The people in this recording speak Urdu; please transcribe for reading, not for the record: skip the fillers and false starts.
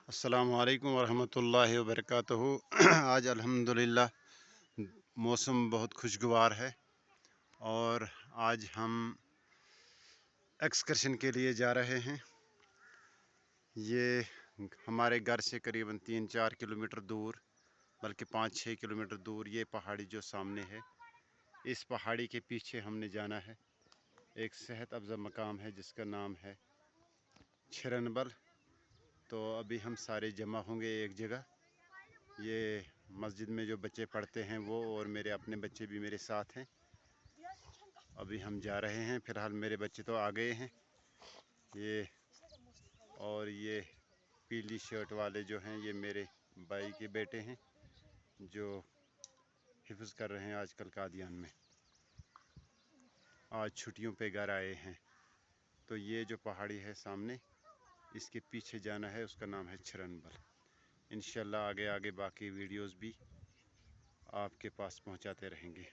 السلام علیکم ورحمۃ اللہ وبرکاتہ۔ آج الحمدللہ موسم بہت خوشگوار ہے اور آج ہم ایکسکرشن کے لیے جا رہے ہیں۔ یہ ہمارے گھر سے قریباً 3-4 کلومیٹر دور، بلکہ 5-6 کلومیٹر دور یہ پہاڑی جو سامنے ہے، اس پہاڑی کے پیچھے ہم نے جانا ہے۔ ایک صحت افزا مقام ہے جس کا نام ہے چھرنبل۔ تو ابھی ہم سارے جمع ہوں گے ایک جگہ۔ یہ مسجد میں جو بچے پڑھتے ہیں وہ، اور میرے اپنے بچے بھی میرے ساتھ ہیں۔ ابھی ہم جا رہے ہیں، فی الحال میرے بچے تو آ گئے ہیں۔ یہ پیلی شرٹ والے جو ہیں یہ میرے بھائی کے بیٹے ہیں جو حفظ کر رہے ہیں آج کل قادیان میں۔ آج چھٹیوں پہ گھر آئے ہیں۔ تو یہ جو پہاڑی ہے سامنے، اس کے پیچھے جانا ہے، اس کا نام ہے چھرنبل۔ انشاءاللہ آگے باقی ویڈیوز بھی آپ کے پاس پہنچاتے رہیں گے۔